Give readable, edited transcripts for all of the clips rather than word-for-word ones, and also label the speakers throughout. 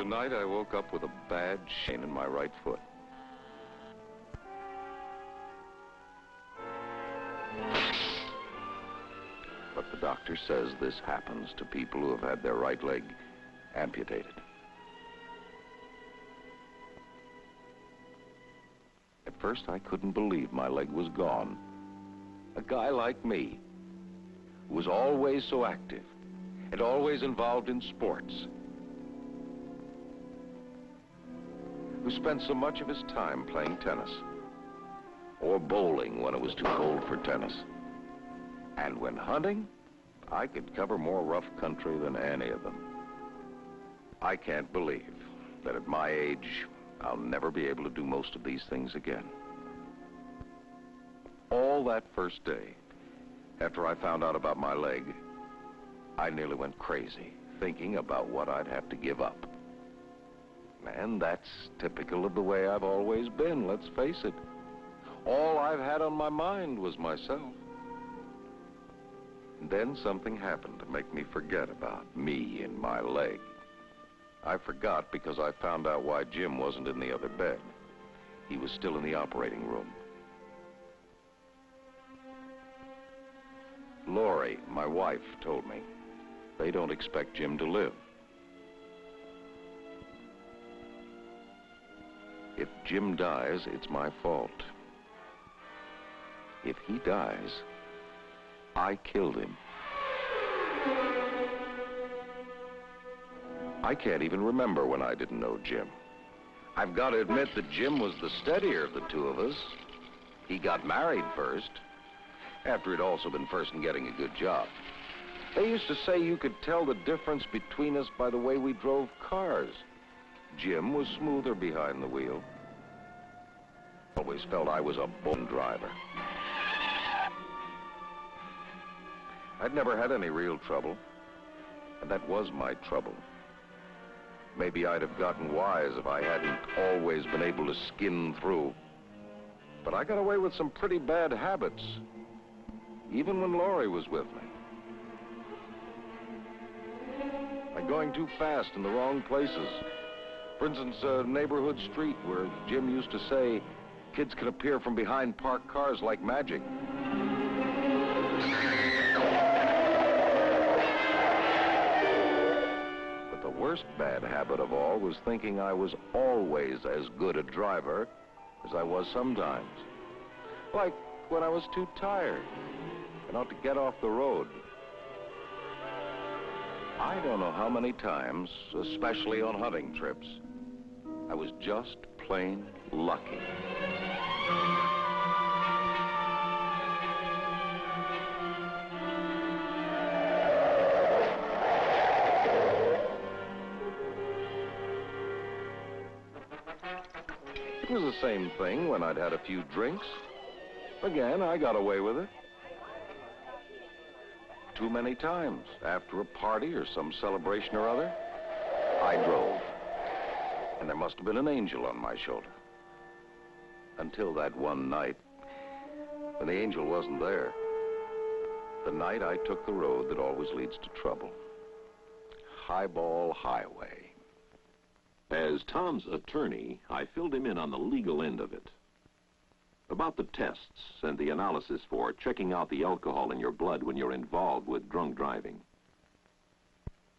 Speaker 1: Tonight I woke up with a bad pain in my right foot. But the doctor says this happens to people who have had their right leg amputated. At first I couldn't believe my leg was gone. A guy like me, who was always so active and always involved in sports, who spent so much of his time playing tennis or bowling when it was too cold for tennis. And when hunting, I could cover more rough country than any of them. I can't believe that at my age, I'll never be able to do most of these things again. All that first day, after I found out about my leg, I nearly went crazy, thinking about what I'd have to give up. And that's typical of the way I've always been, let's face it. All I've had on my mind was myself. And then something happened to make me forget about me and my leg. I forgot because I found out why Jim wasn't in the other bed. He was still in the operating room. Lori, my wife, told me they don't expect Jim to live. If Jim dies, it's my fault. If he dies, I killed him. I can't even remember when I didn't know Jim. I've got to admit that Jim was the steadier of the two of us. He got married first, after he'd also been first in getting a good job. They used to say you could tell the difference between us by the way we drove cars. Jim was smoother behind the wheel. Always felt I was a born driver. I'd never had any real trouble, and that was my trouble. Maybe I'd have gotten wise if I hadn't always been able to skin through. But I got away with some pretty bad habits, even when Lori was with me. Like going too fast in the wrong places. For instance, a neighborhood street where Jim used to say, kids can appear from behind parked cars like magic. But the worst bad habit of all was thinking I was always as good a driver as I was sometimes. Like when I was too tired and ought to get off the road. I don't know how many times, especially on hunting trips, I was just plain lucky. It was the same thing when I'd had a few drinks. Again, I got away with it. Too many times, after a party or some celebration or other, I drove. And there must have been an angel on my shoulder. Until that one night, when the angel wasn't there. The night I took the road that always leads to trouble. Highball Highway.
Speaker 2: As Tom's attorney, I filled him in on the legal end of it. About the tests and the analysis for checking out the alcohol in your blood when you're involved with drunk driving.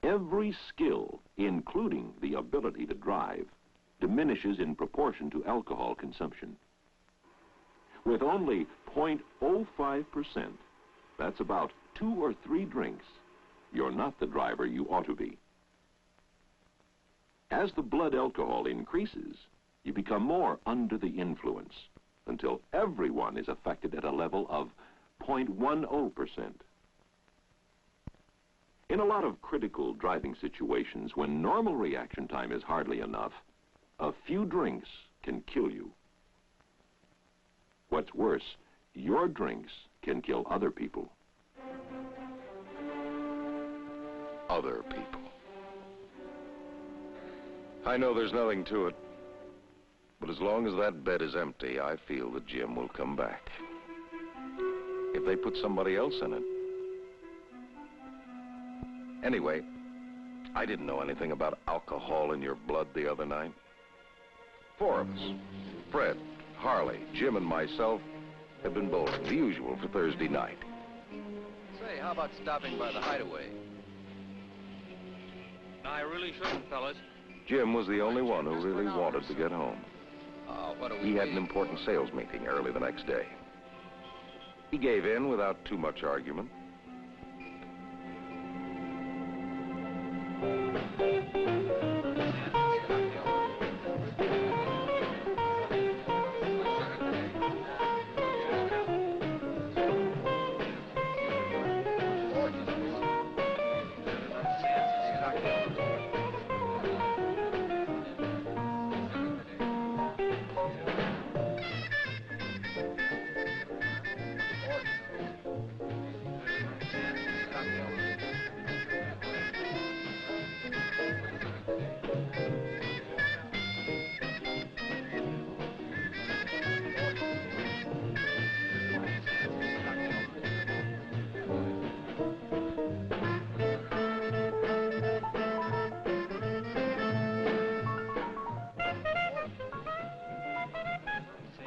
Speaker 2: Every skill, including the ability to drive, diminishes in proportion to alcohol consumption. With only 0.05%, that's about 2 or 3 drinks, you're not the driver you ought to be. As the blood alcohol increases, you become more under the influence until everyone is affected at a level of 0.10%. In a lot of critical driving situations, when normal reaction time is hardly enough, a few drinks can kill you. What's worse, your drinks can kill other people.
Speaker 1: Other people. I know there's nothing to it, but as long as that bed is empty, I feel that Jim will come back. If they put somebody else in it. Anyway, I didn't know anything about alcohol in your blood the other night. 4 of us, Fred, Harley, Jim, and myself, had been bowling, the usual for Thursday night.
Speaker 3: Say, how about stopping by the Hideaway?
Speaker 4: No, I really shouldn't, fellas.
Speaker 1: Jim was the only one who really wanted to get home.
Speaker 3: What are we
Speaker 1: He had an
Speaker 3: waiting
Speaker 1: important sales meeting early the next day. He gave in without too much argument.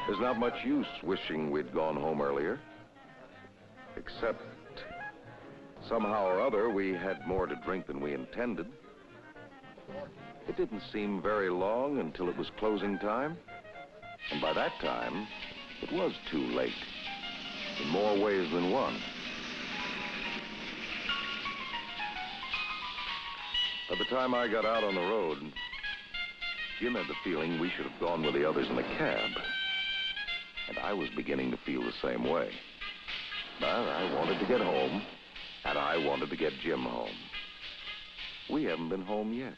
Speaker 1: There's not much use wishing we'd gone home earlier. Except, somehow or other, we had more to drink than we intended. It didn't seem very long until it was closing time. And by that time, it was too late. In more ways than one. By the time I got out on the road, Jim had the feeling we should have gone with the others in the cab. And I was beginning to feel the same way. But I wanted to get home, and I wanted to get Jim home. We haven't been home yet.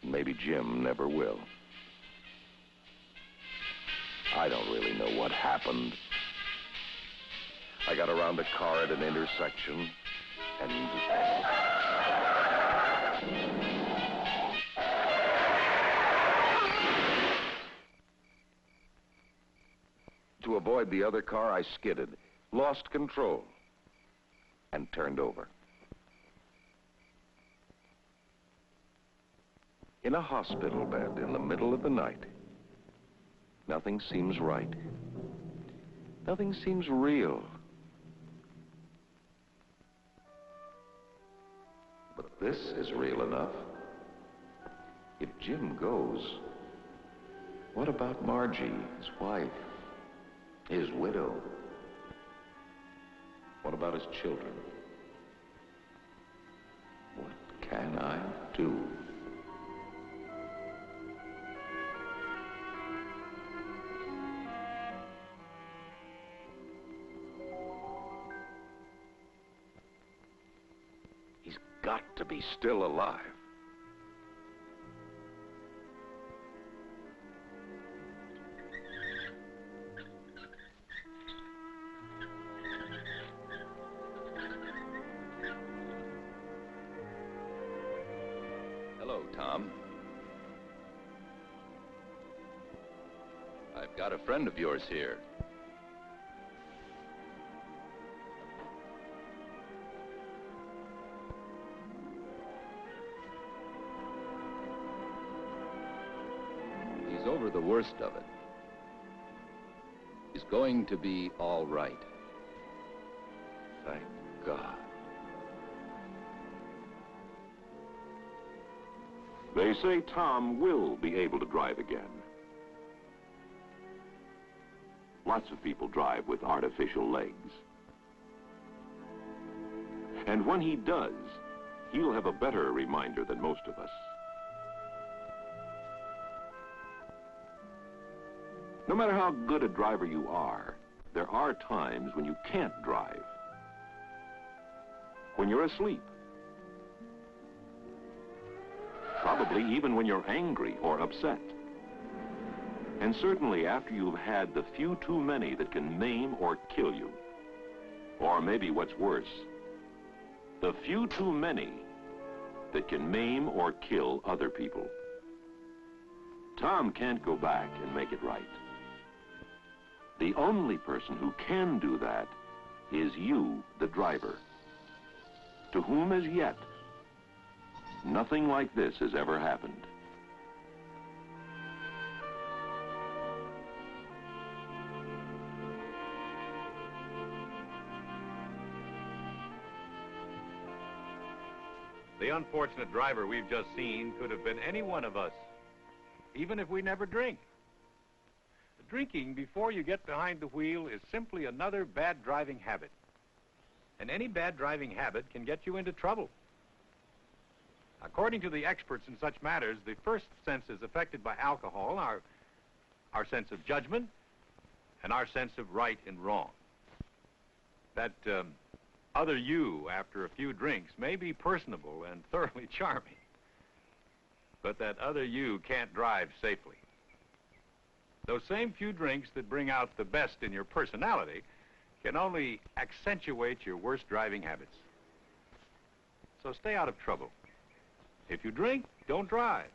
Speaker 1: Maybe Jim never will. I don't really know what happened. I got around a car at an intersection, and... To avoid the other car, I skidded, lost control, and turned over. In a hospital bed in the middle of the night, nothing seems right. Nothing seems real. But this is real enough. If Jim goes, what about Margie, his wife? His widow. What about his children? What can I do? He's got to be still alive.
Speaker 3: Hello, Tom. I've got a friend of yours here. He's over the worst of it. He's going to be all right.
Speaker 1: Thank God.
Speaker 2: They say Tom will be able to drive again. Lots of people drive with artificial legs. And when he does, he'll have a better reminder than most of us. No matter how good a driver you are, there are times when you can't drive. When you're asleep. Probably even when you're angry or upset. And certainly after you've had the few too many that can maim or kill you. Or maybe what's worse, the few too many that can maim or kill other people. Tom can't go back and make it right. The only person who can do that is you, the driver, to whom as yet Nothing like this has ever happened.
Speaker 5: The unfortunate driver we've just seen could have been any one of us, even if we never drink. Drinking before you get behind the wheel is simply another bad driving habit. And any bad driving habit can get you into trouble. According to the experts in such matters, the first senses affected by alcohol are our sense of judgment and our sense of right and wrong. That other you, after a few drinks, may be personable and thoroughly charming, but that other you can't drive safely. Those same few drinks that bring out the best in your personality can only accentuate your worst driving habits. So stay out of trouble. If you drink, don't drive.